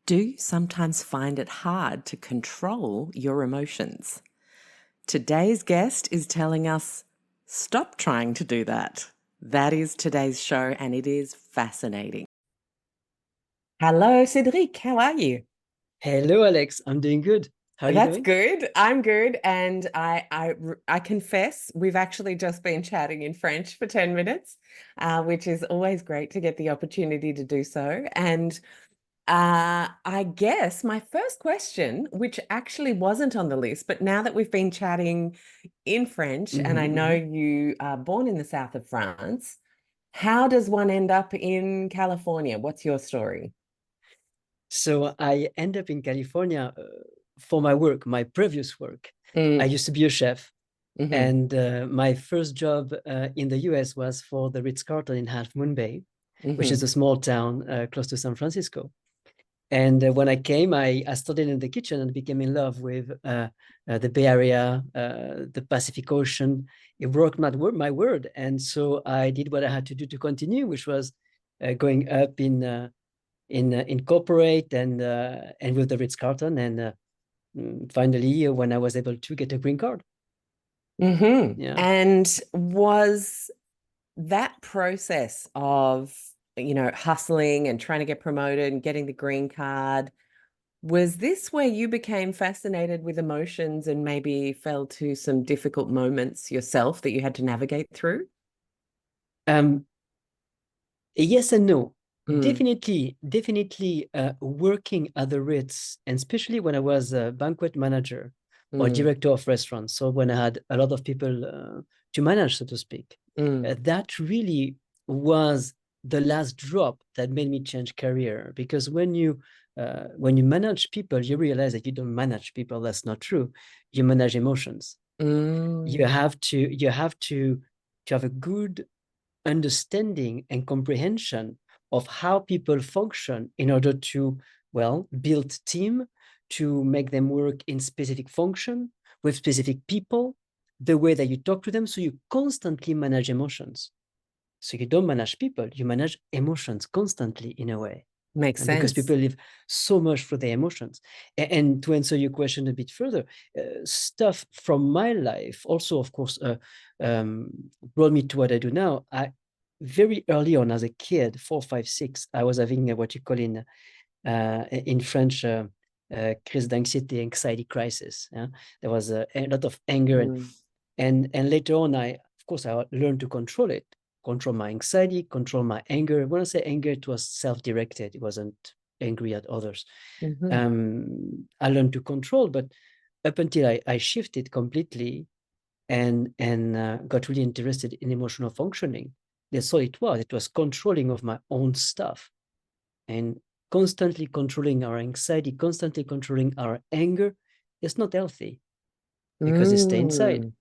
Do you sometimes find it hard to control your emotions? Today's guest is telling us stop trying to do that. That is today's show, and it is fascinating. Hello, Cedric. How are you? Hello, Alex. I'm doing good. How are you That's doing? good. I'm good. And I confess, we've actually just been chatting in French for 10 minutes, which is always great to get the opportunity to do so. And I guess my first question, which actually wasn't on the list, but now that we've been chatting in French, and I know Hmm. you are born in the south of France, how does one end up in California? What's your story? So I end up in California for my work, my previous work. I Mm, used to be a chef, hmm and my first job in the US was for the Ritz-Carlton in Half Moon Bay, which is hmm a small town close to San Francisco. And when I came, I studied in the kitchen and became in love with the Bay Area, the Pacific Ocean. It broke my word. And so I did what I had to do to continue, which was going up in corporate and with the Ritz-Carlton. And finally, when I was able to get a green card. Yeah. And was that process of, hustling and trying to get promoted and getting the green card, was this where you became fascinated with emotions and maybe fell to some difficult moments yourself that you had to navigate through? Um, yes and no. Mm, Definitely working at the Ritz, and especially when I was a banquet manager or mm, director of restaurants. So when I had a lot of people to manage, so to speak, mm, that really was the last drop that made me change career. Because when you manage people, you realize that you don't manage people. That's not true. You manage emotions. You mm, have to have a good understanding and comprehension of how people function in order to, well, build team, to make them work in specific function with specific people, the way that you talk to them. So you constantly manage emotions. So you don't manage people, you manage emotions constantly in a way. makes And because sense. people live so much through their emotions. And to answer your question a bit further, stuff from my life also, of course, um, brought me to what I do now. I very early on as a kid, 4, 5, 6, I was having what you call in French crise d'anxiety, anxiety crisis. Yeah? There was a lot of anger, Mm, and later on, of course I learned to control it, control my anxiety, control my anger. When I say anger, it was self-directed. It wasn't angry at others. mhm. I learned to control, but up until I shifted completely and got really interested in emotional functioning, that's all it was. It was controlling of my own stuff and constantly controlling our anxiety, constantly controlling our anger. It's not healthy because they stay inside. Mm.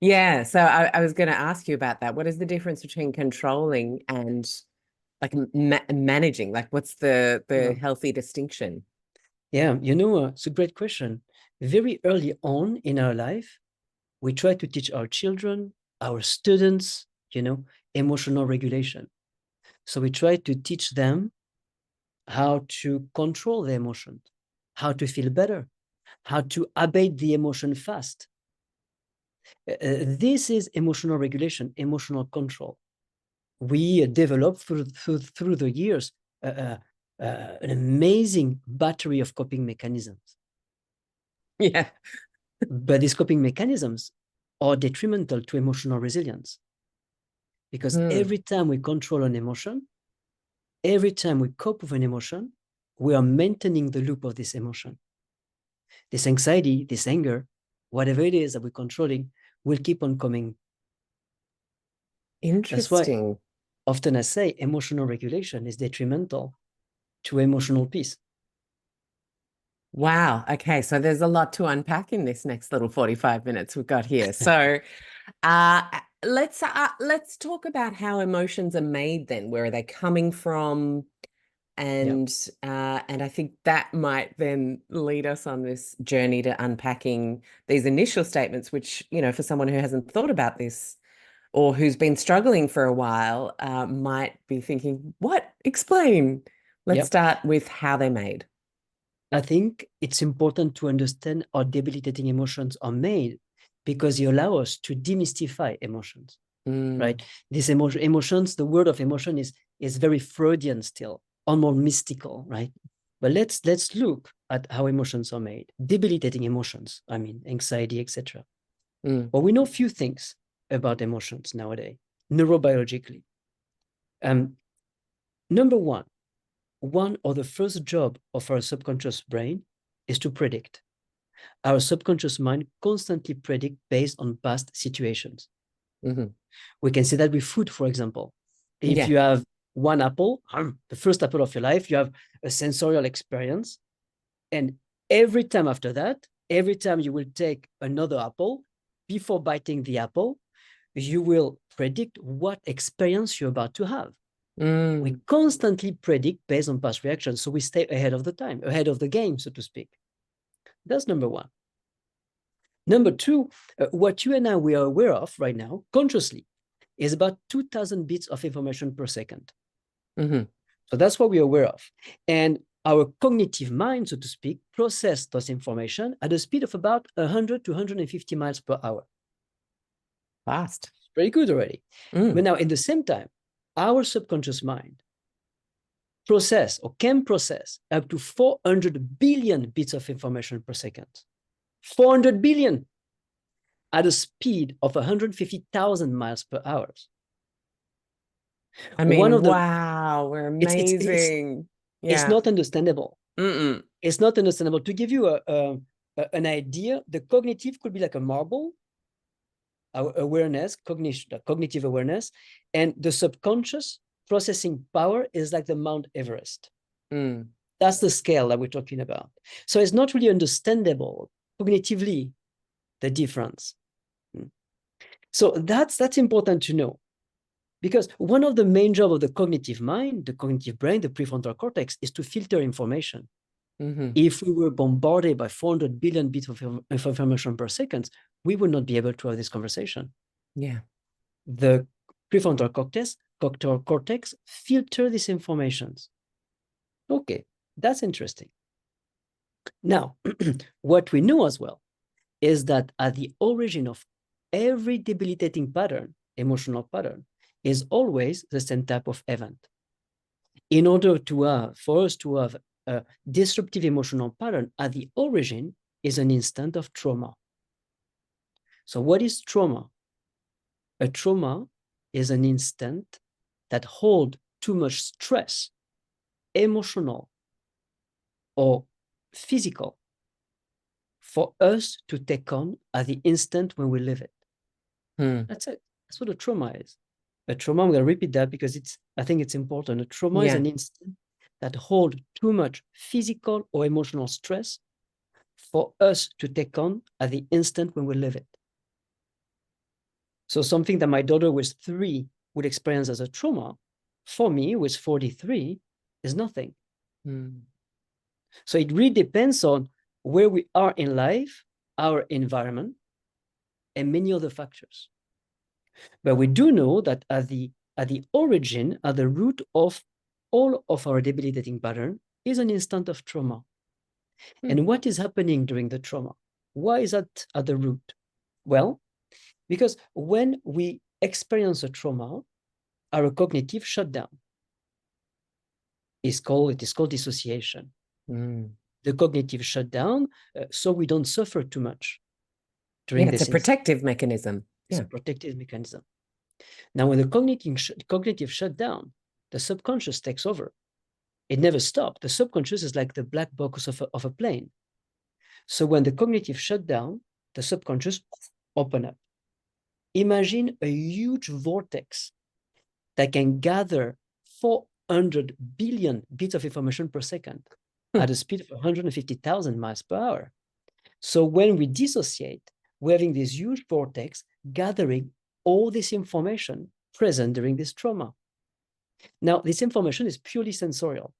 Yeah, so I was going to ask you about that. What is the difference between controlling and like managing? Like, what's the Yeah. healthy distinction? Yeah, it's a great question. Very early on in our life, we try to teach our children, our students, emotional regulation. So we try to teach them how to control the emotion, how to feel better, how to abate the emotion fast. This is emotional regulation, emotional control. We developed through the years an amazing battery of coping mechanisms. Yeah. But these coping mechanisms are detrimental to emotional resilience because Hmm. every time we control an emotion, every time we cope with an emotion, we are maintaining the loop of this emotion. This anxiety, this anger, whatever it is that we're controlling, will keep on coming. That's why Interesting. often I say emotional regulation is detrimental to emotional peace. Wow. Okay, so there's a lot to unpack in this next little 45 minutes we've got here. So, uh let's talk about how emotions are made then. Where are they coming from? Yeah. And I think that might then lead us on this journey to unpacking these initial statements, which, for someone who hasn't thought about this or who's been struggling for a while, might be thinking, what? Explain. Let's Yep. start with how they're made. I think it's important to understand how debilitating emotions are made because they allow us to demystify emotions, right? These emotions, the word of emotion is very Freudian still, almost mystical, right? But let's look at how emotions are made. Debilitating emotions, I mean, anxiety, etc. Well, we know few things about emotions nowadays, neurobiologically. Number one of the first job of our subconscious brain is to predict. Our subconscious mind constantly predict based on past situations. We can see that with food, for example. If you have one apple, the first apple of your life, you have a sensorial experience. And every time after that, every time you will take another apple, before biting the apple, you will predict what experience you're about to have. We constantly predict based on past reactions. So we stay ahead of the time, ahead of the game, so to speak. That's number one. Number two, what you and I we are aware of right now, consciously, is about 2,000 bits of information per second. So that's what we're aware of. And our cognitive mind, so to speak, process those information at a speed of about 100 to 150 miles per hour. Fast. Very good already. But now, at the same time, our subconscious mind process or can process up to 400 billion bits of information per second. 400 billion at a speed of 150,000 miles per hour. I mean, wow, we're amazing. It's not understandable. It's not understandable. To give you an idea, the cognitive could be like a marble, our awareness, cognitive awareness, and the subconscious processing power is like the Mount Everest. That's the scale that we're talking about. So it's not really understandable cognitively, the difference. So that's important to know, because one of the main jobs of the cognitive mind, the cognitive brain, the prefrontal cortex, is to filter information. If we were bombarded by 400 billion bits of information per second, we would not be able to have this conversation. The prefrontal cortex filter these informations. Okay, that's interesting. Now, what we know as well is that at the origin of every debilitating pattern, emotional pattern, is always the same type of event. In order for us to have a disruptive emotional pattern, at the origin is an instant of trauma. So what is trauma? A trauma is an instant that holds too much stress, emotional or physical, for us to take on at the instant when we live it. That's it. That's what a trauma is. A trauma, I'm going to repeat that because I think it's important. A trauma is an instant that holds too much physical or emotional stress for us to take on at the instant when we live it. So something that my daughter with 3 would experience as a trauma, for me with 43, is nothing. So it really depends on where we are in life, our environment, and many other factors. But we do know that at the origin, at the root of all of our debilitating pattern is an instant of trauma. And what is happening during the trauma? Why is that at the root? Well, because when we experience a trauma, our cognitive shutdown is called dissociation. The cognitive shutdown, so we don't suffer too much during this. It's a protective mechanism. It's a protective mechanism. Now, when the cognitive shutdown, the subconscious takes over. It never stops. The subconscious is like the black box of a plane. So when the cognitive shut down, the subconscious open up. Imagine a huge vortex that can gather 400 billion bits of information per second at a speed of 150,000 miles per hour. So when we dissociate, we're having this huge vortex gathering all this information present during this trauma. Now, this information is purely sensorial.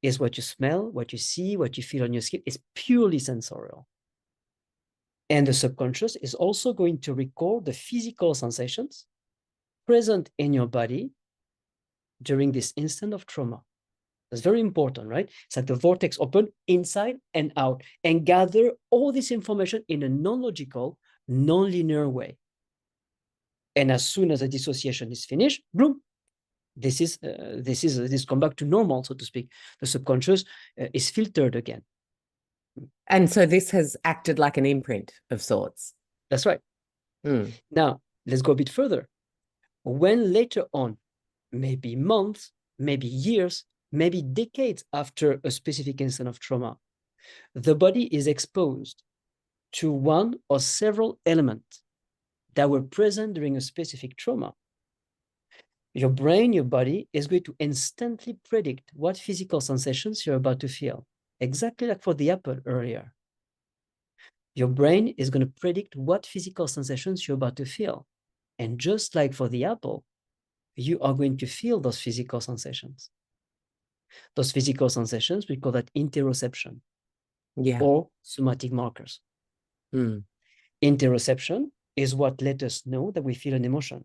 It's what you smell, what you see, what you feel on your skin. It's purely sensorial. And the subconscious is also going to record the physical sensations present in your body during this instant of trauma. That's very important, right? It's like the vortex open inside and out and gather all this information in a non-logical, non-linear way. And as soon as the dissociation is finished, boom, this come back to normal, so to speak. The subconscious is filtered again. And so this has acted like an imprint of sorts. That's right. Now, let's go a bit further. When later on, maybe months, maybe years, maybe decades after a specific instance of trauma, the body is exposed to one or several elements that were present during a specific trauma, your brain, your body is going to instantly predict what physical sensations you're about to feel, exactly like for the apple earlier. Your brain is going to predict what physical sensations you're about to feel. And just like for the apple, you are going to feel those physical sensations. Those physical sensations, we call that interoception, or somatic markers. Interoception is what let us know that we feel an emotion.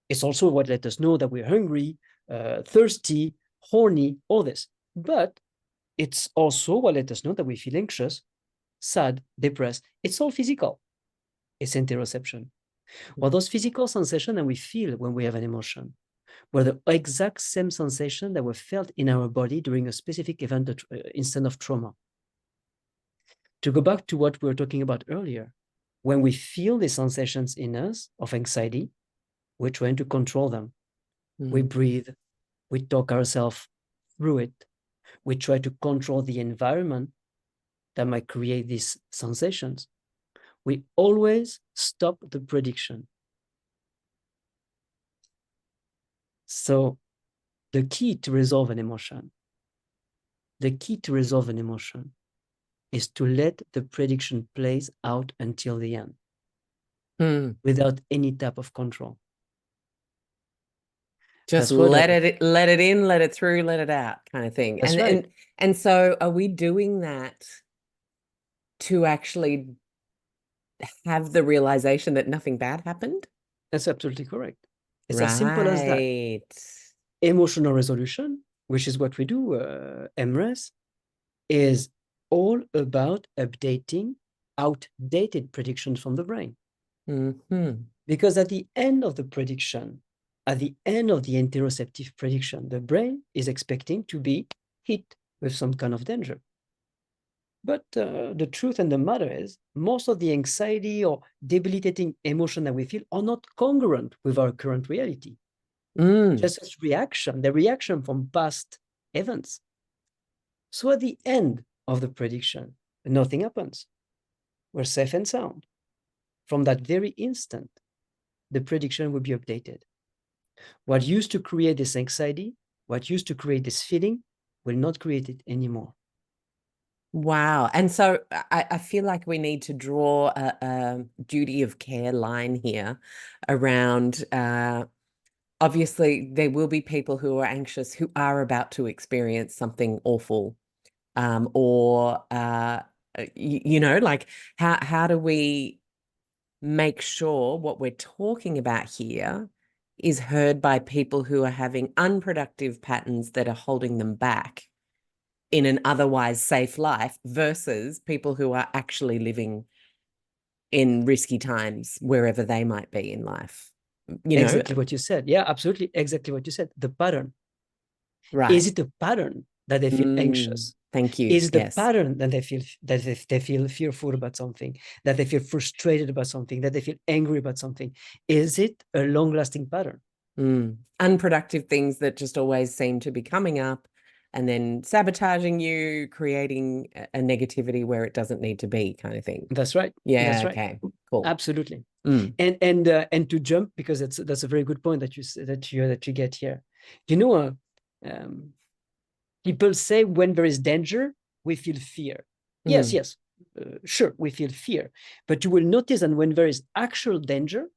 It's also what let us know that we're hungry, thirsty, horny, all this. But it's also what let us know that we feel anxious, sad, depressed. It's all physical. It's interoception. Well, those physical sensations that we feel when we have an emotion were the exact same sensation that were felt in our body during a specific event, instant of trauma. To go back to what we were talking about earlier, when we feel the sensations in us of anxiety, we're trying to control them. We breathe, we talk ourselves through it. We try to control the environment that might create these sensations. We always stop the prediction. So the key to resolve an emotion, is to let the prediction plays out until the end without any type of control. Just let it in, let it through, let it out, kind of thing. That's right. And so are we doing that to actually have the realization that nothing bad happened? That's absolutely correct. It's as simple as that. Emotional resolution, which is what we do, MRES, is all about updating outdated predictions from the brain. Because at the end of the prediction, at the end of the interoceptive prediction, the brain is expecting to be hit with some kind of danger. But the truth and the matter is, most of the anxiety or debilitating emotion that we feel are not congruent with our current reality. Just as the reaction from past events. So at the end of the prediction, nothing happens. We're safe and sound. From that very instant, the prediction will be updated. What used to create this anxiety, what used to create this feeling, will not create it anymore. Wow. And so I feel like we need to draw a duty of care line here around, obviously there will be people who are anxious who are about to experience something awful, or like how do we make sure what we're talking about here is heard by people who are having unproductive patterns that are holding them back in an otherwise safe life versus people who are actually living in risky times wherever they might be in life. Exactly what you said. Yeah, absolutely. Exactly what you said. The pattern. Right. Is it a pattern that they feel anxious? Thank you. Is the pattern that they feel fearful about something, that they feel frustrated about something, that they feel angry about something? Is it a long-lasting pattern? Unproductive things that just always seem to be coming up and then sabotaging you, creating a negativity where it doesn't need to be, kind of thing. That's right. Yeah. That's right. Okay. Cool. Absolutely. And to jump, because that's a very good point that you get here. People say when there is danger, we feel fear. Yes, sure, we feel fear. But you will notice that when there is actual danger,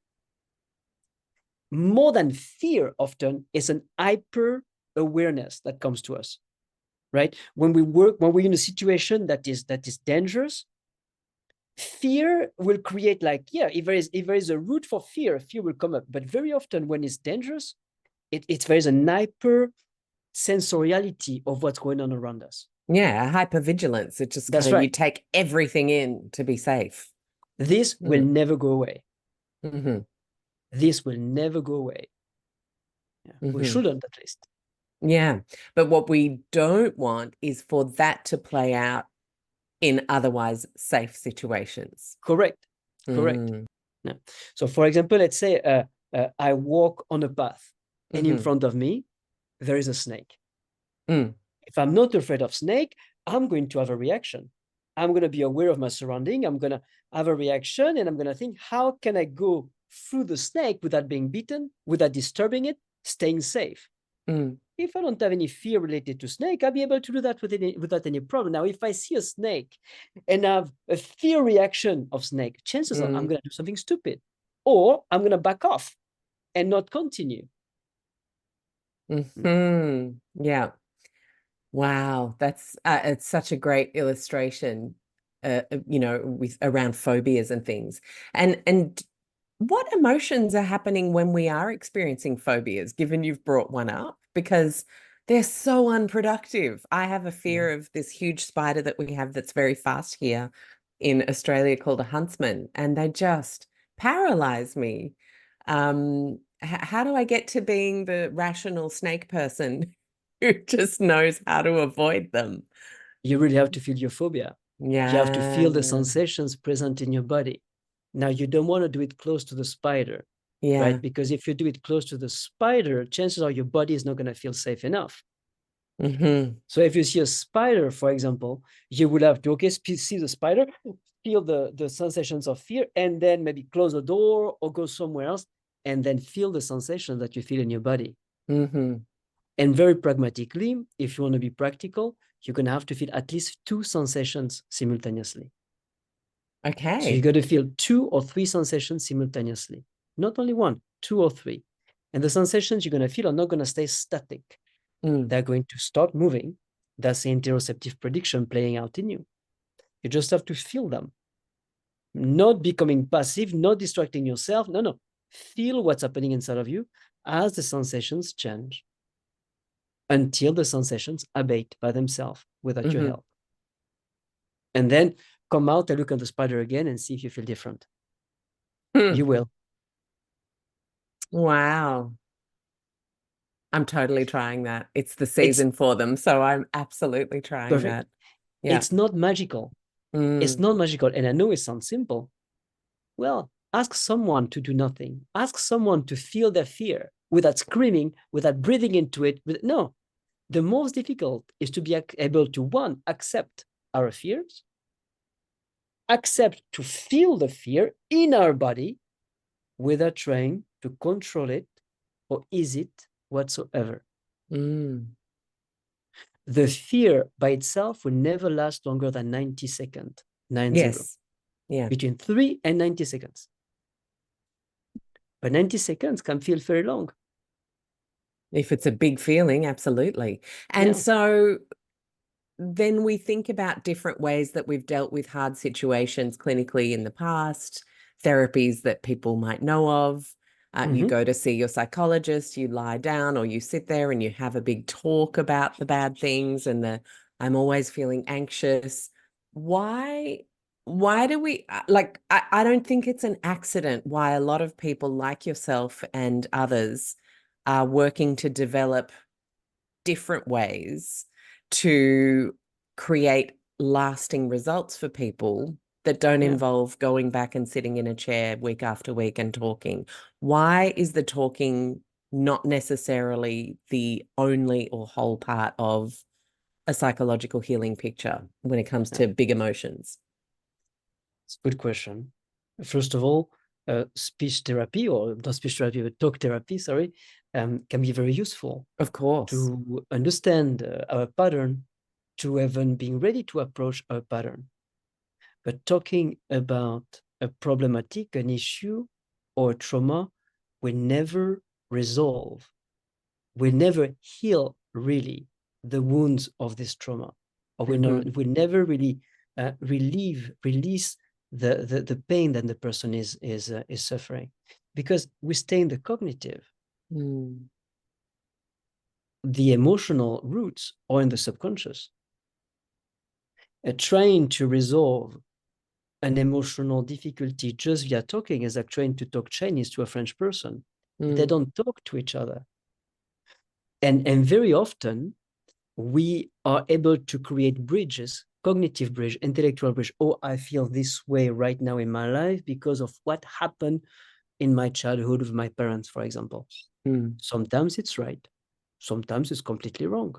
more than fear often is an hyper awareness that comes to us, right? When we're in a situation that is dangerous, fear will create if there is a root for fear will come up. But very often when it's dangerous, there is an hyper sensoriality of what's going on around us. Yeah, hypervigilance. It just That's kind of, you right. take everything in to be safe. This will never go away. Mm-hmm. This will never go away. Yeah. We shouldn't, at least. Yeah. But what we don't want is for that to play out in otherwise safe situations. Correct. Correct. Yeah. So, for example, let's say I walk on a path and in front of me, there is a snake. If I'm not afraid of snake, I'm going to have a reaction. I'm going to be aware of my surrounding. I'm going to have a reaction and I'm going to think, how can I go through the snake without being bitten, without disturbing it, staying safe? If I don't have any fear related to snake, I'll be able to do that without any problem. Now, if I see a snake and have a fear reaction of snake, chances are I'm going to do something stupid, or I'm going to back off and not continue. Yeah. Wow, that's it's such a great illustration, with around phobias and things. And what emotions are happening when we are experiencing phobias, given you've brought one up? Because they're so unproductive. I have a fear of this huge spider that we have that's very fast here in Australia called a huntsman, and they just paralyze me. How do I get to being the rational snake person who just knows how to avoid them? You really have to feel your phobia. Yeah. You have to feel the sensations present in your body. Now, you don't want to do it close to the spider, right? Because if you do it close to the spider, chances are your body is not going to feel safe enough. So if you see a spider, for example, you will have to, okay, see the spider, feel the sensations of fear, and then maybe close the door or go somewhere else, and then feel the sensation that you feel in your body. And very pragmatically, if you want to be practical, you're going to have to feel at least 2 sensations simultaneously. Okay. So you got to feel 2 or 3 sensations simultaneously, not only 1, 2 or 3. And the sensations you're going to feel are not going to stay static. They're going to start moving. That's the interoceptive prediction playing out in you. You just have to feel them. Not becoming passive, not distracting yourself. No. Feel what's happening inside of you as the sensations change until the sensations abate by themselves without your help. And then come out and look at the spider again and see if you feel different. You will. Wow. I'm totally trying that. It's the season for them, so I'm absolutely trying that. Yeah. It's not magical. It's not magical. And I know it sounds simple. Well, ask someone to do nothing. Ask someone to feel their fear without screaming, without breathing into it. No, the most difficult is to be able to, 1, accept our fears, accept to feel the fear in our body without trying to control it or ease it whatsoever. The fear by itself will never last longer than 90 seconds. 90. Yes. Yeah. Between 3 and 90 seconds. But 90 seconds can feel very long. If it's a big feeling, absolutely. And so then we think about different ways that we've dealt with hard situations clinically in the past, therapies that people might know of. You go to see your psychologist, you lie down or you sit there and you have a big talk about the bad things and I'm always feeling anxious. Why do we, I don't think it's an accident why a lot of people like yourself and others are working to develop different ways to create lasting results for people that don't involve going back and sitting in a chair week after week and talking. Why is the talking not necessarily the only or whole part of a psychological healing picture when it comes to big emotions? It's a good question. First of all, speech therapy, or not speech therapy, but talk therapy, sorry, can be very useful. Of course. To understand our pattern, to even being ready to approach our pattern. But talking about a problematic, an issue, or a trauma will never resolve, will never heal really the wounds of this trauma, or will never really release the pain that the person is suffering, because we stay in the cognitive. the emotional roots are in the subconscious. Trying to resolve an emotional difficulty just via talking is like trying to talk Chinese to a French person. They don't talk to each other. And very often we are able to create bridges, cognitive bridge, intellectual bridge. Oh, I feel this way right now in my life because of what happened in my childhood with my parents, for example. Sometimes it's right. Sometimes it's completely wrong.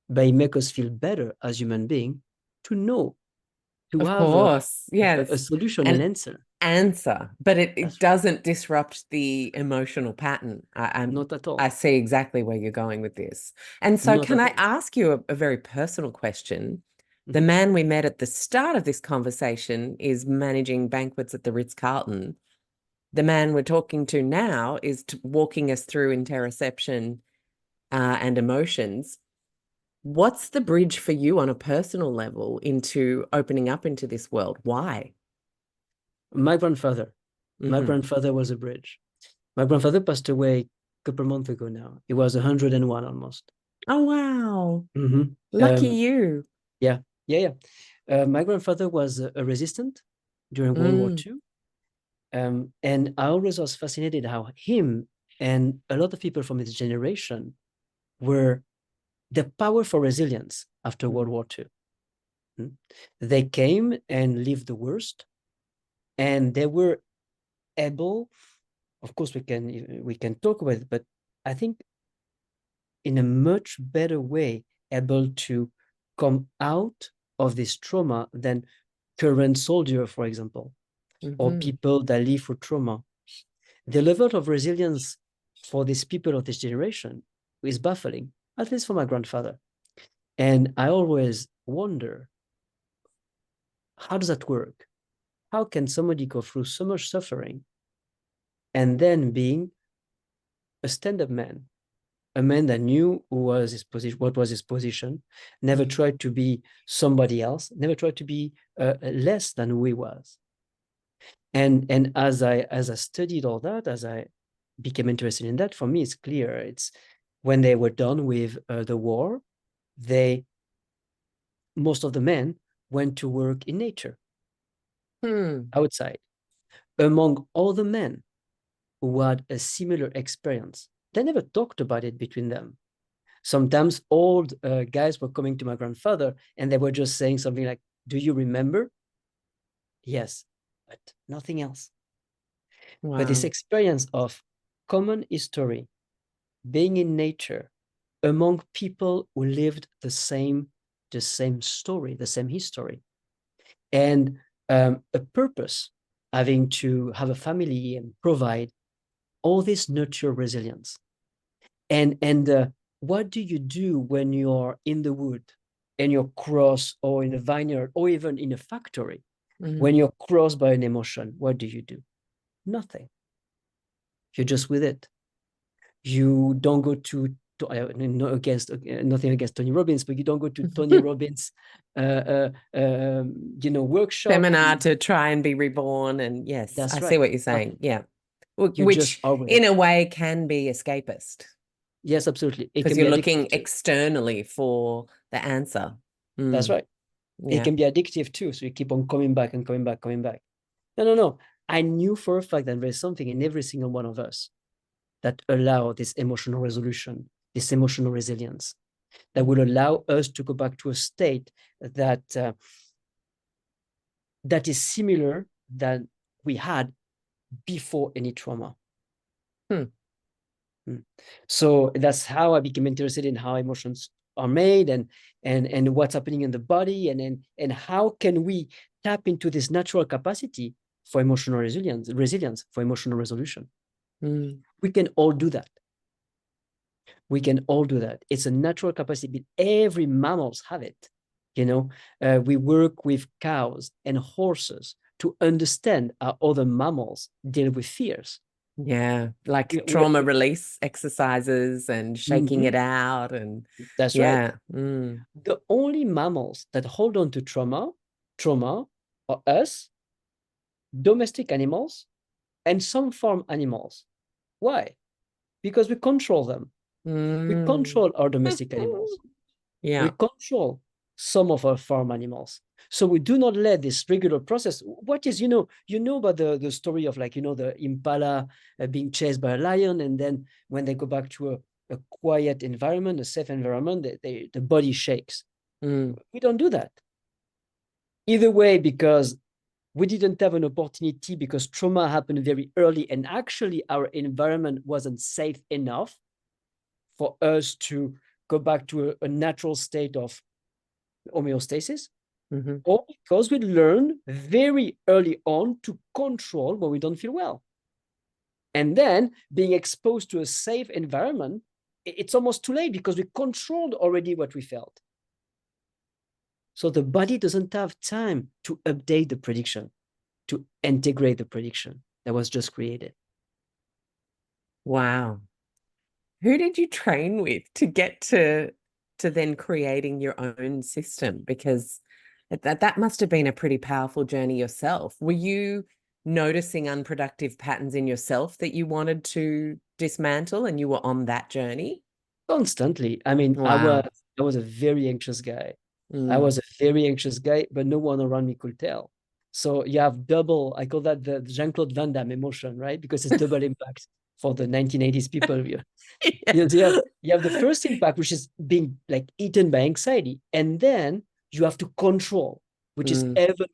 But it makes us feel better as human beings to know, to Of have course, a yes. solution, an answer. But it That's right. doesn't disrupt the emotional pattern. Not at all. I see exactly where you're going with this. And so Not can at I all. ask you a very personal question? The Mhm. man we met at the start of this conversation is managing banquets at the Ritz-Carlton. The man we're talking to now is walking us through interoception and emotions. What's the bridge for you on a personal level into opening up into this world? Why? My grandfather. My grandfather was a bridge. My grandfather passed away a couple months ago now. He was 101 almost. Oh, wow. Mhm. Lucky you. Yeah. My grandfather was a resistant during World War Mm, II. And I always was fascinated how him and a lot of people from his generation were the power for resilience after World War II. They came and lived the worst, and they were able, of course, we can talk about it, but I think in a much better way, able to come out of this trauma than current soldier, for example, or people that live through trauma. The level of resilience for these people of this generation is baffling, at least for my grandfather. And I always wonder, how does that work? How can somebody go through so much suffering and then being a stand-up man, a man that knew who was his position, what was his position, never tried to be somebody else, never tried to be less than who he was. And as I studied all that, as I became interested in that, for me, it's clear. It's when they were done with the war, most of the men went to work in nature, outside. Among all the men who had a similar experience, they never talked about it between them. Sometimes old guys were coming to my grandfather and they were just saying something like, "Do you remember?" Yes, but nothing else. But this wow. experience of common history, being in nature, among people who lived the same story, the same history, and a purpose, having to have a family and provide, all this nurture resilience. And what do you do when you're in the wood and you're crossed, or in a vineyard, or even in a factory? When you're crossed by an emotion, what do you do? Nothing. You're just with it. You don't go to nothing against Tony Robbins, but you don't go to Tony Robbins, workshop. Seminar to try and be reborn. And yes, I That's see right. what you're saying. Nothing. Yeah. You just Which are with in it. a way can be escapist Yes, absolutely. It because can be you're addictive looking too. externally for the answer. That's right. It Yeah. can be addictive too. So you keep on coming back and coming back, coming back. No. I knew for a fact that there's something in every single one of us that allow this emotional resolution, this emotional resilience, that will allow us to go back to a state that that is similar than we had before any trauma. Hmm. So that's how I became interested in how emotions are made, and what's happening in the body, and how can we tap into this natural capacity for emotional resilience for emotional resolution. We can all do that. We can all do that. It's a natural capacity. Every mammals have it. We work with cows and horses to understand how other mammals deal with fears. Yeah, like We trauma release exercises and shaking it out and That's right. yeah. The only mammals that hold on to trauma are us, domestic animals, and some farm animals. Why? Because we control them. We Mm. control our domestic animals. We Yeah. control some of our farm animals. So we do not let this regular process. What is, you know about the story of, like, the impala being chased by a lion, and then when they go back to a quiet environment, a safe environment, the body shakes. Mm. We don't do that. Either way, because we didn't have an opportunity, because trauma happened very early, and actually our environment wasn't safe enough for us to go back to a natural state of homeostasis, Mm-hmm. or because we learn very early on to control when we don't feel well. And then being exposed to a safe environment, it's almost too late because we controlled already what we felt. So the body doesn't have time to update the prediction, to integrate the prediction that was just created. Wow. Who did you train with to get to then creating your own system? Because that must have been a pretty powerful journey yourself. Were you noticing unproductive patterns in yourself that you wanted to dismantle, and you were on that journey? Constantly. I mean, Wow. I was a very anxious guy. I Mm. was a very anxious guy, but no one around me could tell. So you have double, I call that the Jean-Claude Van Damme emotion, right? Because it's double impact for the 1980s people. Yeah. You have the first impact, which is being like eaten by anxiety, and then you have to control, which is Mm. even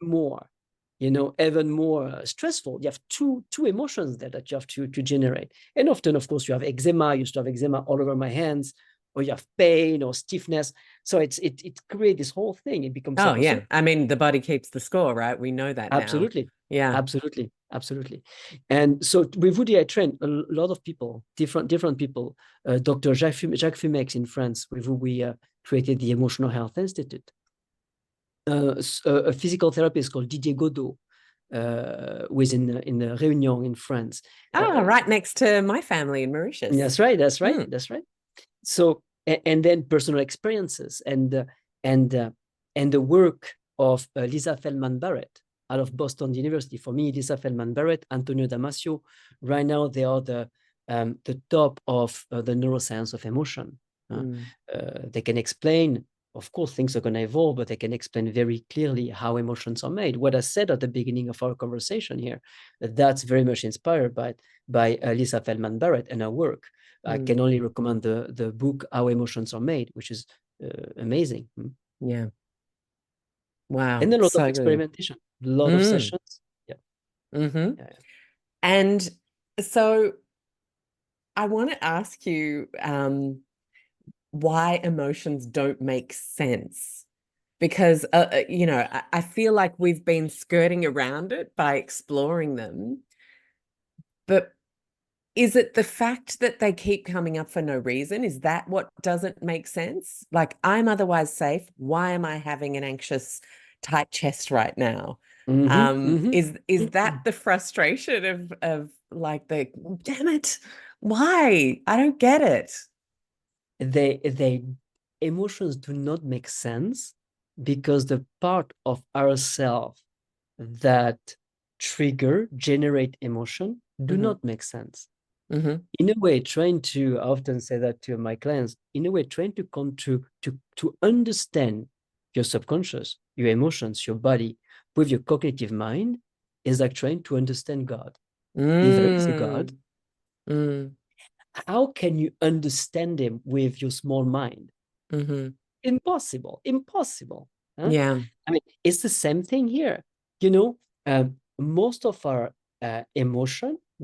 more stressful. You have two emotions there that you have to generate, and often, of course, you have eczema. I used to have eczema all over my hands, or you have pain or stiffness. So it creates this whole thing. It becomes Oh, yeah. psychosocial. I mean, the body keeps the score, right? We know that now. Absolutely. Yeah. Absolutely. Absolutely. And so with Woody, I trained a lot of people, different people. Dr. Jacques Fumex in France, with who we created the Emotional Health Institute. A physical therapist called Didier Godot, who is in Réunion in France. Ah, right next to my family in Mauritius. That's right. That's right. Mm. That's right. So, and then personal experiences, and and the work of Lisa Feldman Barrett out of Boston University. For me, Lisa Feldman Barrett, Antonio Damasio, right now they are the top of the neuroscience of emotion. Mm. They can explain, of course, things are going to evolve, but they can explain very clearly how emotions are made. What I said at the beginning of our conversation here, that's very much inspired by Lisa Feldman Barrett and her work. I can Mm. only recommend the book How Emotions Are Made, which is amazing. Yeah. Wow. And a lot of So good. experimentation, a lot of Mm. sessions. Yeah. Mm-hmm. Yeah. And so I want to ask you why emotions don't make sense. Because, I feel like we've been skirting around it by exploring them. But is it the fact that they keep coming up for no reason? Is that what doesn't make sense? Like, I'm otherwise safe. Why am I having an anxious, tight chest right now? Mm-hmm, mm-hmm. Is that the frustration of like damn it, why? I don't get it. They emotions do not make sense because the part of ourselves that generate emotion do Mm-hmm. not make sense. Mm-hmm. In a way, I often say that to my clients, in a way, trying to come to understand your subconscious, your emotions, your body with your cognitive mind is like trying to understand God. If there is a God, Mm. Mm. how can you understand him with your small mind? Mm-hmm. Impossible, impossible. Huh? Yeah. I mean, it's the same thing here. You know, most of our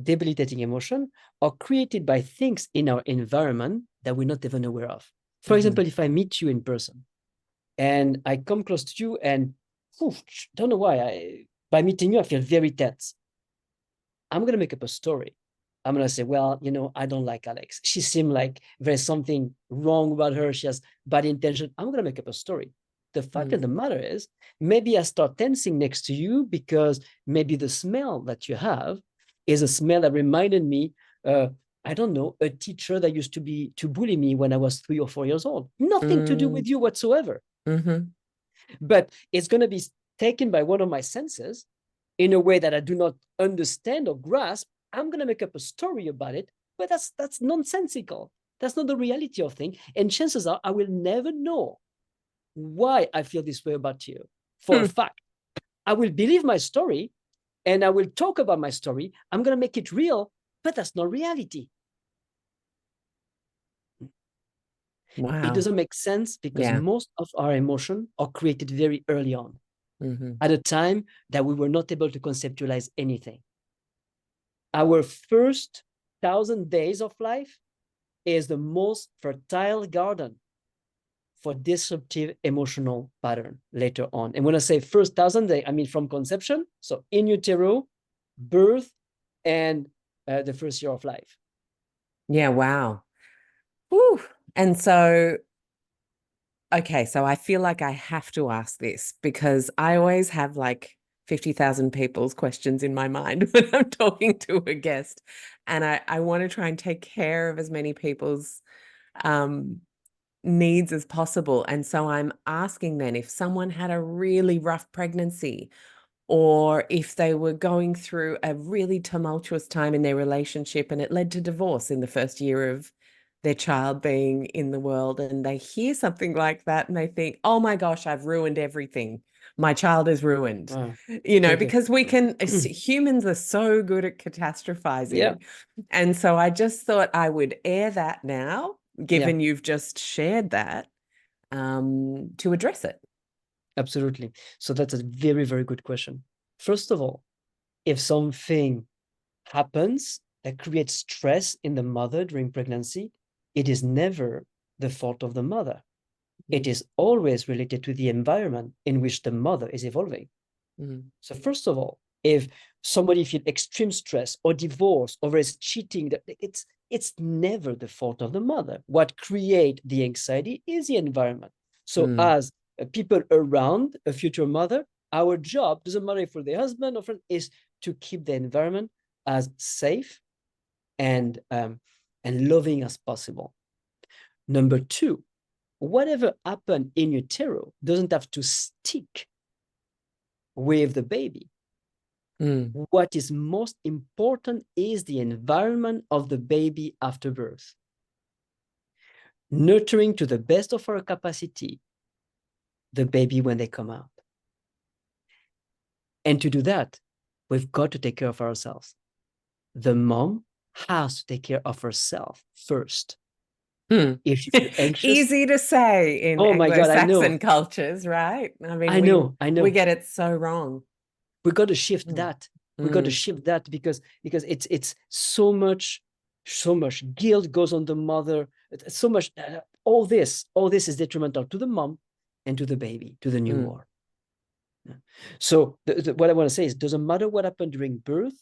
debilitating emotion, are created by things in our environment that we're not even aware of. For Mm-hmm. example, if I meet you in person and I come close to you and don't know why, by meeting you, I feel very tense. I'm going to make up a story. I'm going to say, well, I don't like Alex. She seemed like there's something wrong about her. She has bad intention. I'm going to make up a story. The fact of the matter is, maybe I start tensing next to you because maybe the smell that you have is a smell that reminded me, I don't know, a teacher that used to bully me when I was 3 or 4 years old. Nothing to do Mm. with you whatsoever. Mm-hmm. But it's going to be taken by one of my senses in a way that I do not understand or grasp. I'm going to make up a story about it, but that's nonsensical. That's not the reality of things. And chances are I will never know why I feel this way about you for a fact. I will believe my story and I will talk about my story. I'm going to make it real, but that's not reality. Wow. It doesn't make sense because most of our emotions are created very early on, at a time that we were not able to conceptualize anything. Our first 1,000 days of life is the most fertile garden for disruptive emotional pattern later on. And when I say first 1,000 days, I mean from conception, so in utero, birth, and the first year of life. Yeah, wow. Whew. And so, okay, so I feel like I have to ask this because I always have like 50,000 people's questions in my mind when I'm talking to a guest. And I want to try and take care of as many people's needs as possible. And so I'm asking then if someone had a really rough pregnancy, or if they were going through a really tumultuous time in their relationship and it led to divorce in the first year of their child being in the world, and they hear something like that and they think, oh my gosh, I've ruined everything. My child is ruined. You know, because we can, humans are so good at catastrophizing. And so I just thought I would air that now, given you've just shared that, to address it. Absolutely. So that's a very, very good question. First of all, if something happens that creates stress in the mother during pregnancy, it is never the fault of the mother. It is always related to the environment in which the mother is evolving. So first of all, if somebody feels extreme stress or divorce or is cheating, it's never the fault of the mother. What creates the anxiety is the environment. So as people around a future mother, our job, doesn't matter if we're the husband or friend, is to keep the environment as safe and loving as possible. Number two, whatever happened in utero doesn't have to stick with the baby. What is most important is the environment of the baby after birth. Nurturing to the best of our capacity the baby when they come out. And to do that, we've got to take care of ourselves. The mom has to take care of herself first. If she feels anxious, easy to say in Anglo-Saxon cultures, right? I mean, I know. We get it so wrong. We got to shift that. We got to shift that because it's so much guilt goes on the mother. So much all this is detrimental to the mom and to the baby, to the newborn. So what I want to say is, doesn't matter what happened during birth,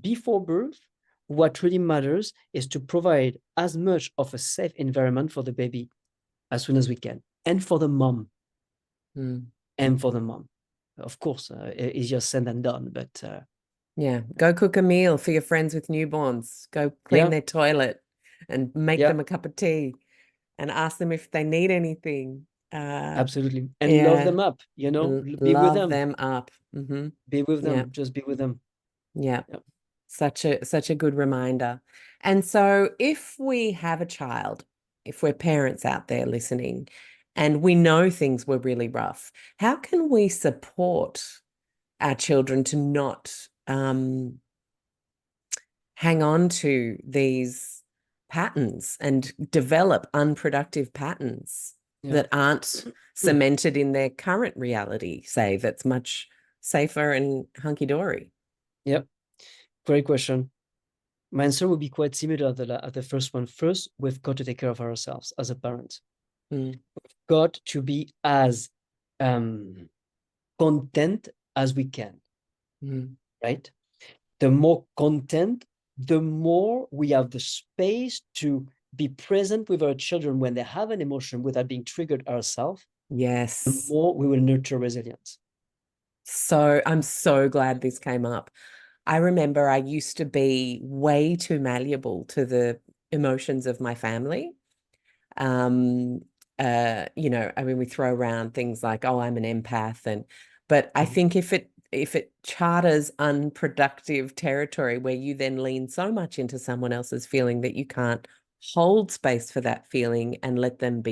before birth. What really matters is to provide as much of a safe environment for the baby as soon as we can, and for the mom. And for the mom. Of course, easier said than done, but yeah, go cook a meal for your friends with newborns. Go clean their toilet and make them a cup of tea and ask them if they need anything. Absolutely. And love them up, you know, be with them. Love them up. Be with them. Just be with them. Yeah. Such a good reminder. And so if we have a child, if we're parents out there listening, and we know things were really rough, how can we support our children to not hang on to these patterns and develop unproductive patterns that aren't cemented in their current reality, say, that's much safer and hunky-dory? Yep. Great question. My answer would be quite similar to the first one. First, we've got to take care of ourselves as a parent. We've got to be as content as we can, right? The more content, the more we have the space to be present with our children when they have an emotion without being triggered ourselves. Yes. The more we will nurture resilience. So I'm so glad this came up. I remember I used to be way too malleable to the emotions of my family. You know, I mean, we throw around things like, oh, I'm an empath, but I think if it charters unproductive territory where you then lean so much into someone else's feeling that you can't hold space for that feeling and let them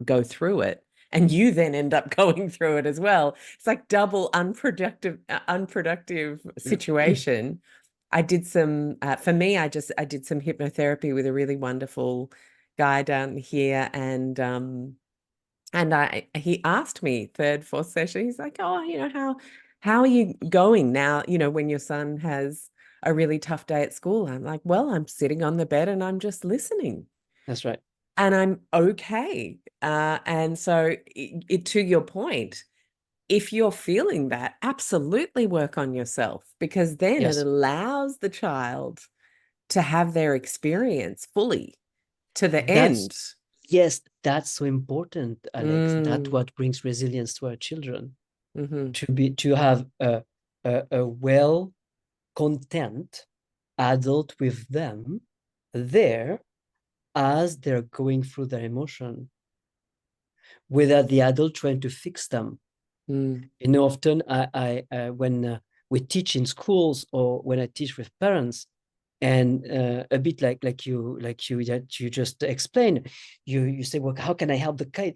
go through it. And you then end up going through it as well. It's like double unproductive situation. I did some, for me, I did some hypnotherapy with a really wonderful guy down here, and he asked me third, fourth session, he's like, oh, how are you going now, when your son has a really tough day at school? I'm like, well, I'm sitting on the bed and I'm just listening. That's right. And I'm okay. And so to your point, if you're feeling that, absolutely work on yourself, because then it Yes. allows the child to have their experience fully to the That's end. Yes, that's so important, Alex. That's Mm. what brings resilience to our children. Mm-hmm. To have a well content adult with them there as they're going through their emotion, without the adult trying to fix them. Mm. Often when we teach in schools, or when I teach with parents, and a bit like you that you just explained, you say, well, how can I help the kid?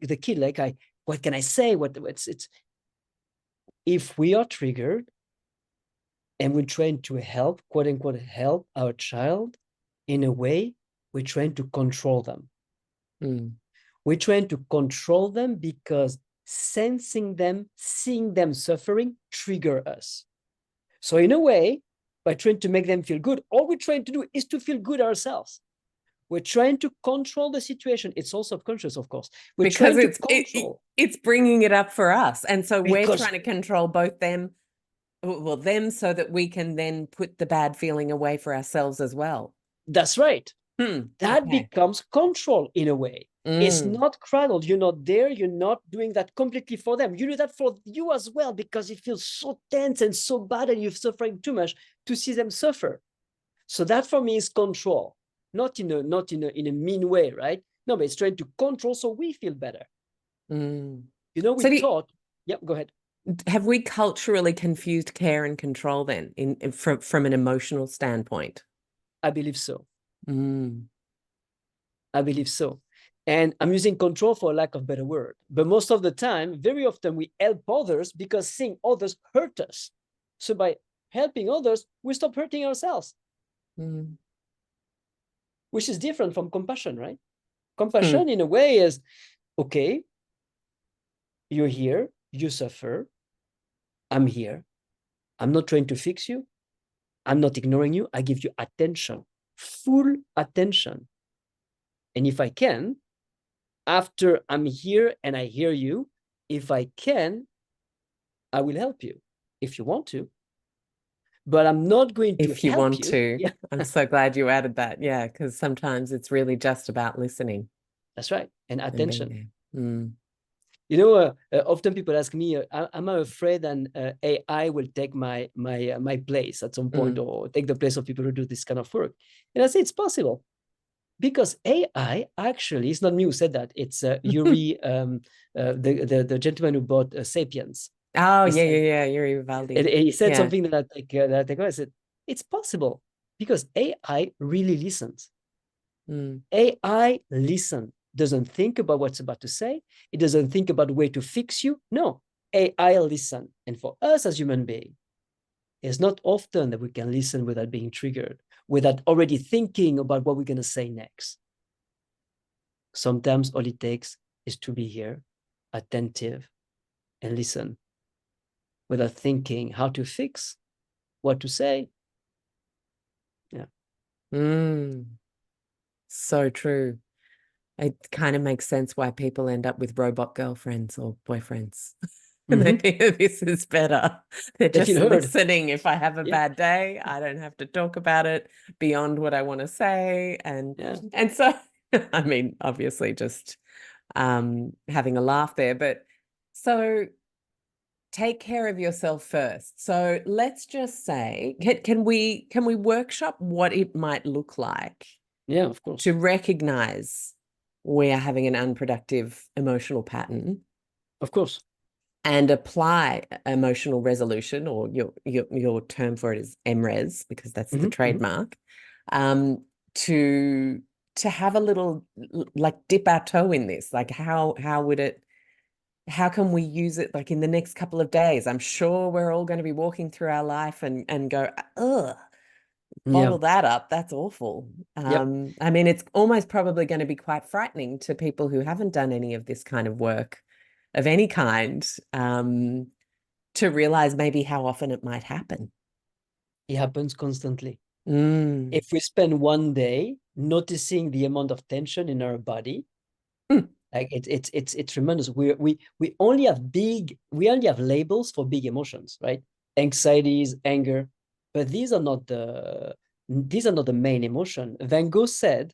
What can I say? It's if we are triggered and we're trying to help, quote unquote, help our child in a way, we're trying to control them. Mm. We're trying to control them because sensing them, seeing them suffering, trigger us. So in a way, by trying to make them feel good, all we're trying to do is to feel good ourselves. We're trying to control the situation. It's all subconscious, of course. We're Because trying to control. it's bringing it up for us. And so we're Because trying to control both them, so that we can then put the bad feeling away for ourselves as well. that's right. That Okay. becomes control in a way. It's Mm. not cradled. You're not there. You're not doing that completely for them. You do that for you as well, because it feels so tense and so bad, and you're suffering too much to see them suffer. So that for me is control, not in a mean way, right? No, but it's trying to control so we feel better. Mm. We So taught. Yeah, go ahead. have we culturally confused care and control then, from an emotional standpoint? I believe so. Mm. I believe so. And I'm using control for lack of better word. But most of the time, very often, we help others because seeing others hurt us. So by helping others, we stop hurting ourselves, Mm. which is different from compassion, right? Mm. Compassion, in a way, is okay, you're here, you suffer, I'm here. I'm not trying to fix you. I'm not ignoring you. I give you attention, full attention. And if I can, after I'm here and I hear you, if I can, I will help you if you want to. But I'm not going to If you help want you. to. Yeah, I'm so glad you added that. Yeah, because sometimes it's really just about listening that's right. And and being attention. there. Mm. Often people ask me, am I afraid that AI will take my place at some point, Mm. or take the place of people who do this kind of work? And I say it's possible, because AI actually, it's not me who said that. It's Yuri, the gentleman who bought *Sapiens*. Oh, He yeah, said, yeah, yeah. Yuri and Vivaldi. he said Yeah. something that I said, it's possible, because AI really listens. Mm. AI listen, doesn't think about what's about to say. It doesn't think about a way to fix you. No, AI listen. And for us as human beings, it's not often that we can listen without being triggered, without already thinking about what we're going to say next. Sometimes all it takes is to be here, attentive, and listen, without thinking how to fix, what to say. Yeah. Mm. So true. It kind of makes sense why people end up with robot girlfriends or boyfriends. And they Mm-hmm. think this is better. They're They just feel heard. listening. If I have a Yeah. bad day, I don't have to talk about it beyond what I want to say. And Yeah. and so I mean, obviously just having a laugh there. But so take care of yourself first. So let's just say, can we workshop what it might look like Yeah, of course. to recognize we are having an unproductive emotional pattern Of course. and apply emotional resolution, or your term for it is MRES, because that's the Mm-hmm. Mm-hmm. trademark, um, to to have a little like dip our toe in this? Like how can we use it like in the next couple of days? I'm sure we're all going to be walking through our life and go, ugh, Yeah. bottle that up. That's awful. Yep. I mean, it's almost probably going to be quite frightening to people who haven't done any of this kind of work of any kind, to realize maybe how often it might happen. It happens constantly. Mm. If we spend one day noticing the amount of tension in our body, Mm. like it's tremendous. We only have labels for big emotions, right? Anxieties, anger, but these are not the main emotion. Van Gogh said,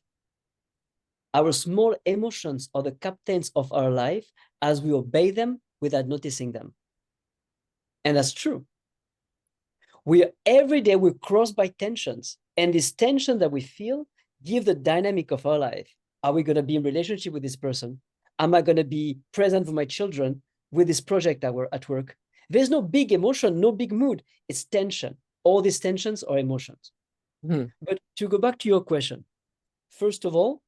our small emotions are the captains of our life as we obey them without noticing them. And that's true. Every day we're crossed by tensions, and this tension that we feel give the dynamic of our life. Are we going to be in relationship with this person? Am I going to be present for my children with this project that we're at work? There's no big emotion, no big mood. It's tension. All these tensions are emotions. Mm. But to go back to your question, first of all,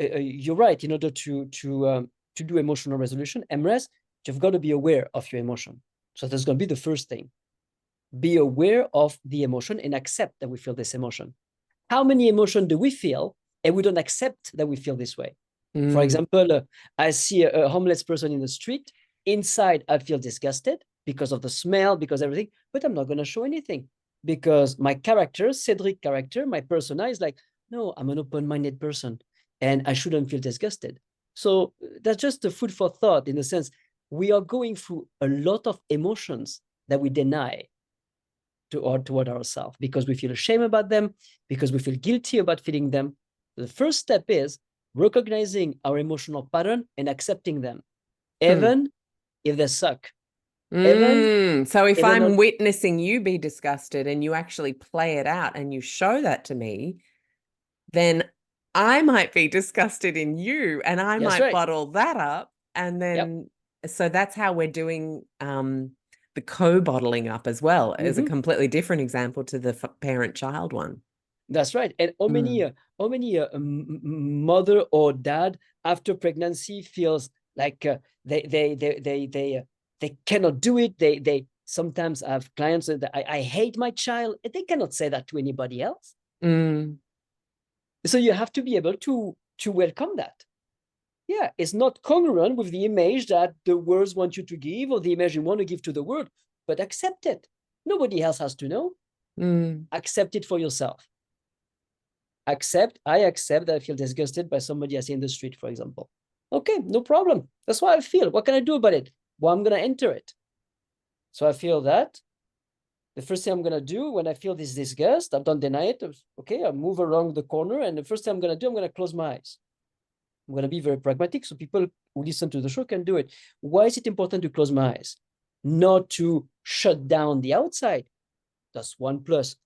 you're right. In order to do emotional resolution, MRES, you've got to be aware of your emotion. So that's going to be the first thing. Be aware of the emotion and accept that we feel this emotion. How many emotions do we feel and we don't accept that we feel this way? For Mm. example, I see a homeless person in the street. Inside, I feel disgusted because of the smell, because everything, but I'm not going to show anything because my character, Cedric character, my persona is like, no, I'm an open-minded person and I shouldn't feel disgusted. So that's just a food for thought in the sense we are going through a lot of emotions that we deny toward ourselves because we feel ashamed about them, because we feel guilty about feeling them. The first step is recognizing our emotional pattern and accepting them, Mm. even if they suck, even So if if they're I'm not. witnessing you be disgusted and you actually play it out and you show that to me, then I might be disgusted in you and I That's might right. bottle that up. And Yep. then, so that's how we're doing the co-bottling up as well, as a Mm-hmm. completely different example to the parent-child one. That's right. And Mm. how many mother or dad after pregnancy feels like they cannot do it. They sometimes have clients that I hate my child. They cannot say that to anybody else. Mm. So you have to be able to welcome that. Yeah, it's not congruent with the image that the words want you to give or the image you want to give to the world, but accept it. Nobody else has to know. Mm. Accept it for yourself. I accept that I feel disgusted by somebody I see in the street, for example. Okay, no problem. That's how I feel. What can I do about it? Well, I'm going to enter it. So I feel that. The first thing I'm going to do when I feel this disgust, I don't deny it. Okay, I move along the corner. And the first thing I'm going to do, I'm going to close my eyes. I'm going to be very pragmatic so people who listen to the show can do it. Why is it important to close my eyes? Not to shut down the outside. That's one plus.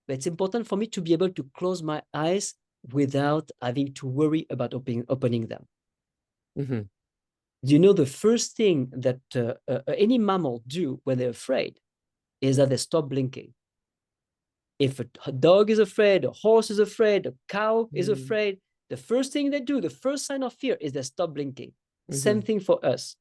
But it's important for me to be able to close my eyes without having to worry about opening them. Mm-hmm. You know, the first thing that any mammal do when they're afraid is that they stop blinking. If a dog is afraid, a horse is afraid, a cow is Mm. afraid, the first thing they do, the first sign of fear is they stop blinking. Same Mm-hmm. thing for us.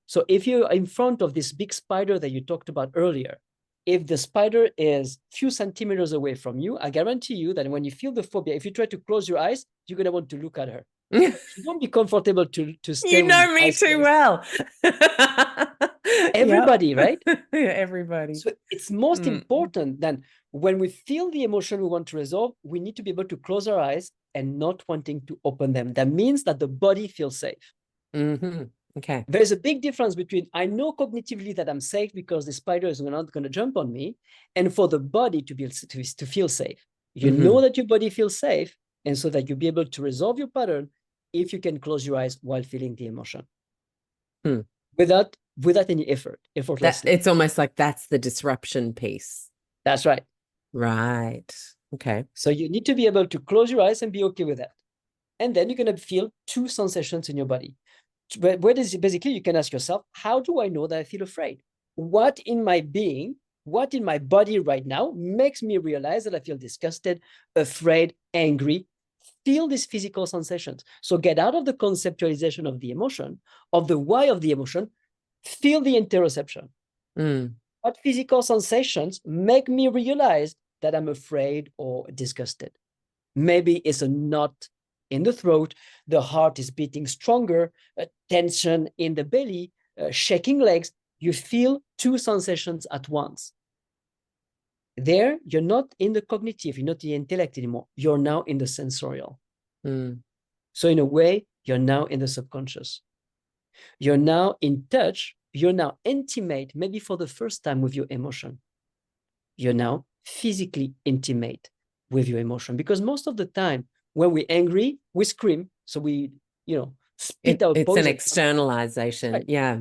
So if you're in front of this big spider that you talked about earlier, if the spider is few centimeters away from you, I guarantee you that when you feel the phobia, if you try to close your eyes, you're going to want to look at her. You won't be comfortable to stay You with your know me eyes too closed. well. Yep. Everybody, right? Everybody. So it's most Mm. important than when we feel the emotion we want to resolve, we need to be able to close our eyes and not wanting to open them. That means that the body feels safe. Mm-hmm. Okay. There's a big difference between I know cognitively that I'm safe because the spider is not going to jump on me, and for the body to feel safe. You Mm-hmm. know that your body feels safe, and so that you'll be able to resolve your pattern if you can close your eyes while feeling the emotion Hmm. without any effort, That effortlessly. it's almost like that's the disruption piece. That's right. Right. Okay. So you need to be able to close your eyes and be okay with that. And then you're going to feel two sensations in your body. Basically, you can ask yourself, how do I know that I feel afraid? What in my being, what in my body right now makes me realize that I feel disgusted, afraid, angry, feel these physical sensations. So get out of the conceptualization of the emotion, of the why of the emotion, feel the interoception. What physical sensations make me realize that I'm afraid or disgusted? Maybe it's a knot in the throat, the heart is beating stronger, a tension in the belly, shaking legs. You feel two sensations at once. There, you're not in the cognitive, you're not the intellect anymore. You're now in the sensorial. So in a way, you're now in the subconscious. You're now in touch. You're now intimate, maybe for the first time, with your emotion. You're now physically intimate with your emotion, because most of the time when we're angry, we scream. So we, spit out It's an poison. externalization. Right. Yeah.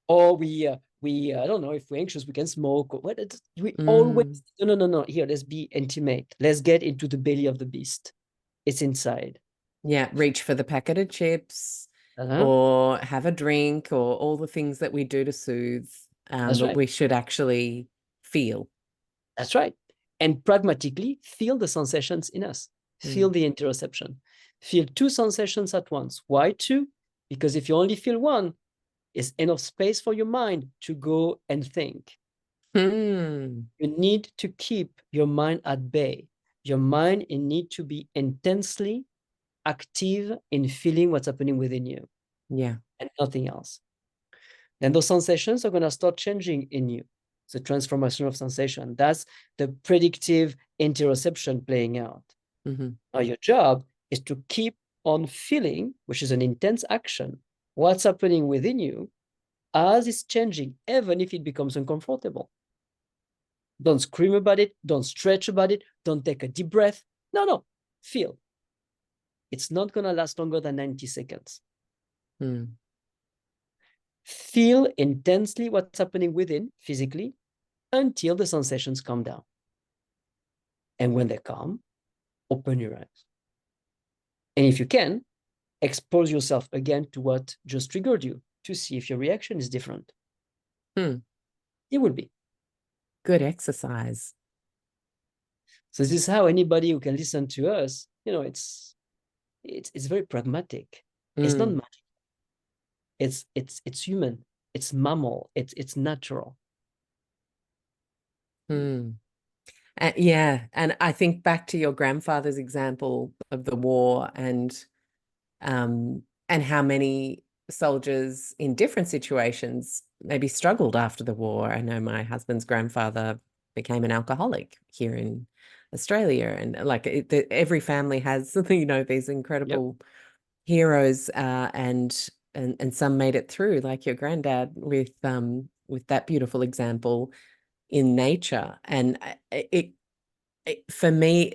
Or we I don't know, if we're anxious, we can smoke. Or what? We always, no. Here, let's be intimate. Let's get into the belly of the beast. It's inside. Yeah. Reach for the packet of chips or have a drink or all the things that we do to soothe. That's But right. we should actually feel. That's right. And pragmatically feel the sensations in us. Feel the interoception. Feel two sensations at once. Why two? Because if you only feel one, it's enough space for your mind to go and think. You need to keep your mind at bay. Your mind need to be intensely active in feeling what's happening within you. Yeah. And nothing else. Then those sensations are going to start changing in you. It's a transformation of sensation. That's the predictive interoception playing out. Now, your job is to keep on feeling, which is an intense action, what's happening within you as it's changing, even if it becomes uncomfortable. Don't scream about it. Don't stretch about it. Don't take a deep breath. No. Feel. It's not going to last longer than 90 seconds. Feel intensely what's happening within physically until the sensations calm down. And when they calm, open your eyes. And if you can, expose yourself again to what just triggered you to see if your reaction is different. It will be. Good exercise. So this is how anybody who can listen to us, it's very pragmatic. It's not magic. It's human. It's mammal. It's natural. Yeah. And I think back to your grandfather's example of the war and how many soldiers in different situations maybe struggled after the war. I know my husband's grandfather became an alcoholic here in Australia, and like every family has these incredible heroes, and some made it through, like your granddad with that beautiful example in nature. And it for me,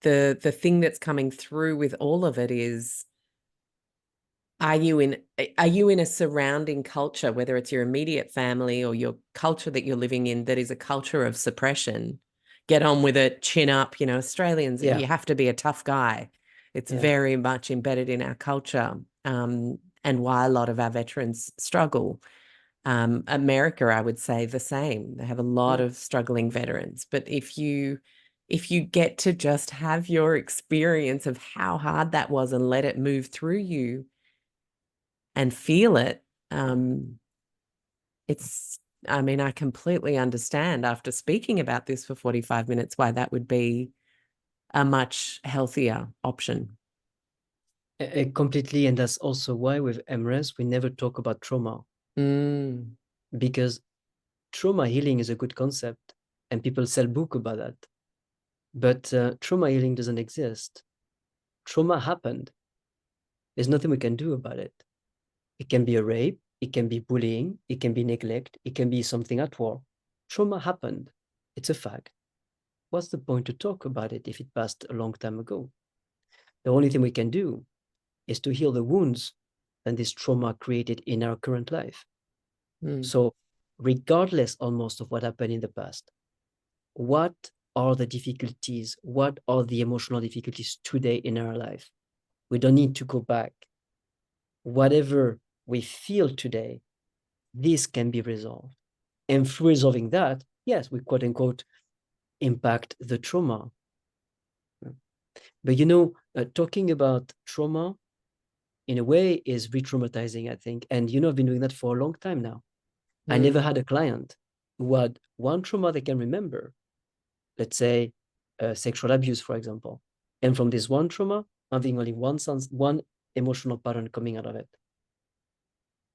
the thing that's coming through with all of it is, are you in a surrounding culture, whether it's your immediate family or your culture that you're living in, that is a culture of suppression? Get on with it, chin up. Australians, you have to be a tough guy. It's very much embedded in our culture, and why a lot of our veterans struggle. America, I would say the same. They have a lot of struggling veterans. But if you get to just have your experience of how hard that was and let it move through you and feel it, I completely understand after speaking about this for 45 minutes why that would be a much healthier option. Completely. And that's also why with MRES, we never talk about trauma. Because trauma healing is a good concept and people sell books about that. But trauma healing doesn't exist. Trauma happened. There's nothing we can do about it. It can be a rape. It can be bullying. It can be neglect. It can be something at war. Trauma happened. It's a fact. What's the point to talk about it if it passed a long time ago? The only thing we can do is to heal the wounds that this trauma created in our current life. So regardless almost of what happened in the past, what are the difficulties? What are the emotional difficulties today in our life? We don't need to go back. Whatever we feel today, this can be resolved. And through resolving that, yes, we quote unquote impact the trauma. But talking about trauma in a way is re-traumatizing, I think. And I've been doing that for a long time now. I never had a client who had one trauma they can remember, let's say sexual abuse, for example. And from this one trauma, having only one emotional pattern coming out of it.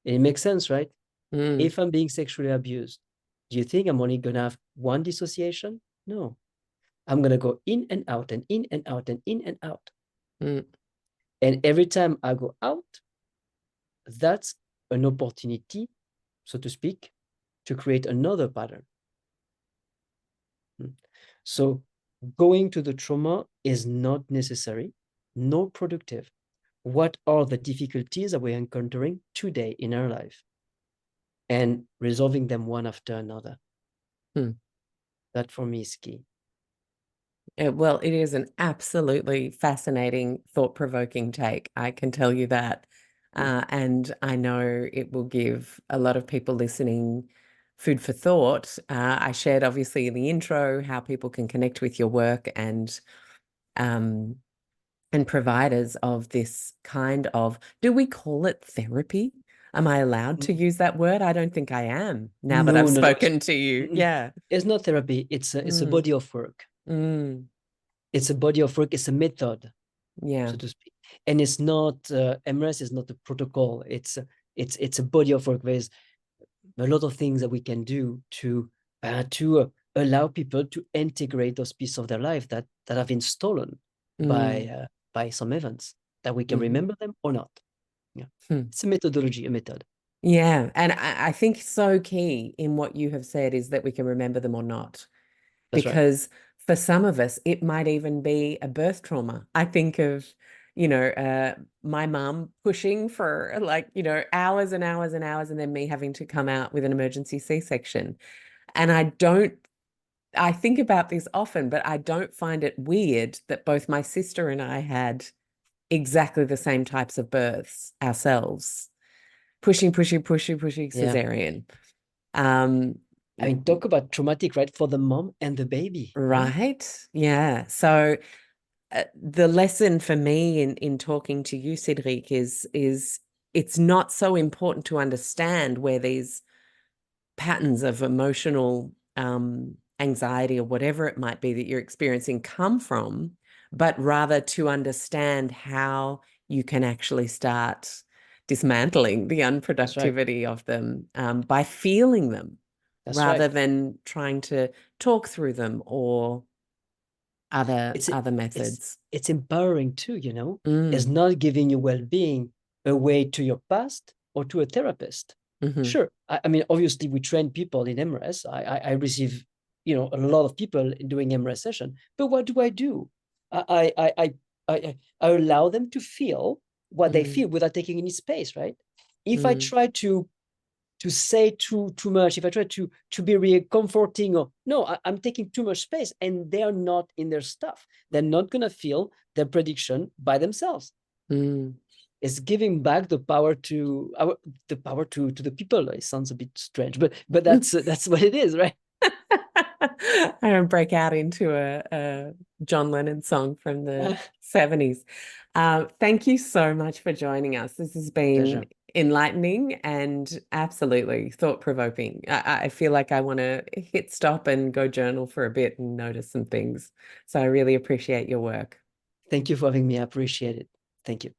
And it makes sense, right? If I'm being sexually abused, do you think I'm only going to have one dissociation? No. I'm going to go in and out and in and out and in and out. And every time I go out, that's an opportunity, so to speak, to create another pattern. So going to the trauma is not necessary, nor productive. What are the difficulties that we're encountering today in our life? And resolving them one after another. That for me is key. Well, it is an absolutely fascinating, thought-provoking take. I can tell you that. And I know it will give a lot of people listening food for thought. I shared obviously in the intro how people can connect with your work and providers of this kind of, do we call it therapy? Am I allowed to use that word? I don't think I am now that I've spoken to you. Yeah. It's not therapy. It's a body of work. It's a body of work. It's a method, so to speak. And it's not, MRS is not a protocol. It's a body of work. There's a lot of things that we can do to allow people to integrate those pieces of their life that have been stolen by some events, that we can remember them or not. It's a methodology, a method. Yeah. And I think so key in what you have said is that we can remember them or not. That's because for some of us, it might even be a birth trauma. I think of, my mum pushing for hours and hours and hours, and then me having to come out with an emergency C-section. And I think about this often, but I don't find it weird that both my sister and I had exactly the same types of births ourselves. Pushing, cesarean. Talk about traumatic, right? For the mom and the baby. Right. Yeah. So the lesson for me in talking to you, Cedric, is it's not so important to understand where these patterns of emotional anxiety or whatever it might be that you're experiencing come from, but rather to understand how you can actually start dismantling the unproductivity of them by feeling them. Rather than trying to talk through them or other methods. It's empowering too, It's not giving you well-being away to your past or to a therapist. Sure. I mean, obviously we train people in MRS. I receive, a lot of people doing MRS session, but what do? I allow them to feel what they feel without taking any space, right? If I try to say too much, if I try to be really comforting, or no, I'm taking too much space, and they're not in their stuff. They're not gonna feel their prediction by themselves. It's giving back the power to the people. It sounds a bit strange, but that's what it is, right? I don't break out into a John Lennon song from the 70s. Thank you so much for joining us. This has been enlightening and absolutely thought-provoking. I feel like I want to hit stop and go journal for a bit and notice some things. So I really appreciate your work. Thank you for having me. I appreciate it. Thank you.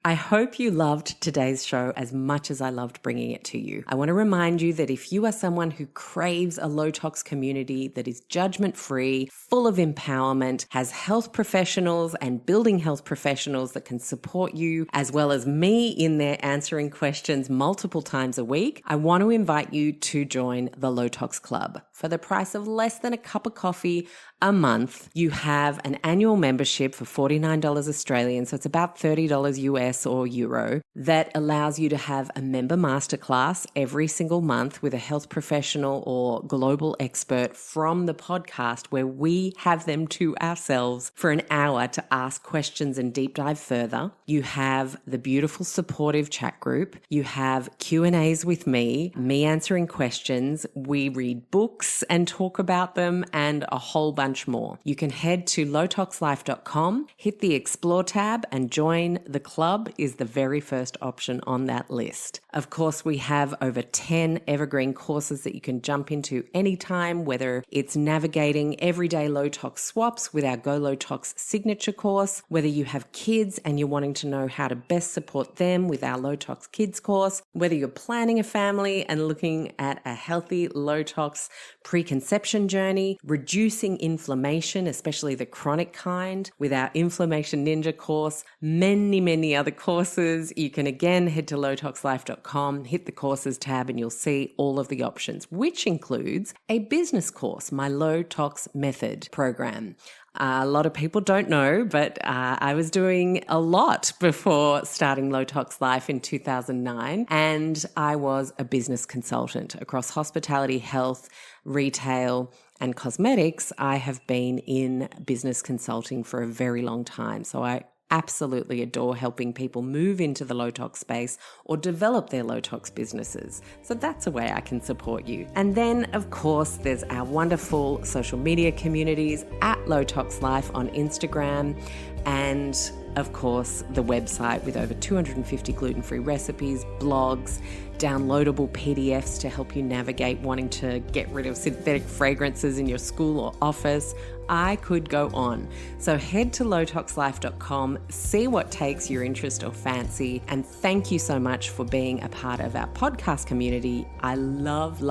I hope you loved today's show as much as I loved bringing it to you. I want to remind you that if you are someone who craves a low tox community that is judgment-free, full of empowerment, has health professionals and building health professionals that can support you, as well as me in there answering questions multiple times a week, I want to invite you to join the Low Tox Club. For the price of less than a cup of coffee a month, you have an annual membership for $49 Australian, so it's about $30 US US or Euro, that allows you to have a member masterclass every single month with a health professional or global expert from the podcast, where we have them to ourselves for an hour to ask questions and deep dive further. You have the beautiful supportive chat group. You have Q&As with me answering questions. We read books and talk about them, and a whole bunch more. You can head to lowtoxlife.com, hit the explore tab, and join the club is the very first option on that list. Of course, we have over 10 evergreen courses that you can jump into anytime, whether it's navigating everyday low tox swaps with our Go Low Tox signature course, whether you have kids and you're wanting to know how to best support them with our Low Tox Kids course, whether you're planning a family and looking at a healthy low tox preconception journey, reducing inflammation, especially the chronic kind, with our Inflammation Ninja course, many other courses. You can again head to lowtoxlife.com, hit the courses tab, and you'll see all of the options, which includes a business course, my Low Tox Method program. A lot of people don't know, but I was doing a lot before starting Low Tox Life in 2009, and I was a business consultant across hospitality, health, retail, and cosmetics. I have been in business consulting for a very long time, so I absolutely adore helping people move into the low tox space or develop their low tox businesses. So that's a way I can support you. And then, of course, there's our wonderful social media communities at Low Tox Life on Instagram, and of course, the website with over 250 gluten-free recipes, blogs, downloadable PDFs to help you navigate wanting to get rid of synthetic fragrances in your school or office. I could go on. So head to lowtoxlife.com, see what takes your interest or fancy, and thank you so much for being a part of our podcast community. I love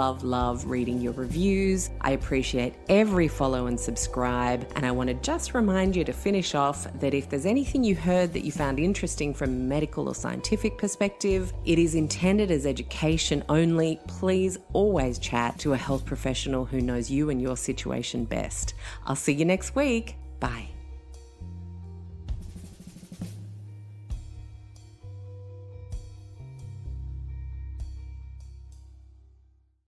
reading your reviews. I appreciate every follow and subscribe, and I want to just remind you to finish off that if there's anything you heard that you found interesting from a medical or scientific perspective, it is intended as education only. Please always chat to a health professional who knows you and your situation best. I'll see you next week. Bye.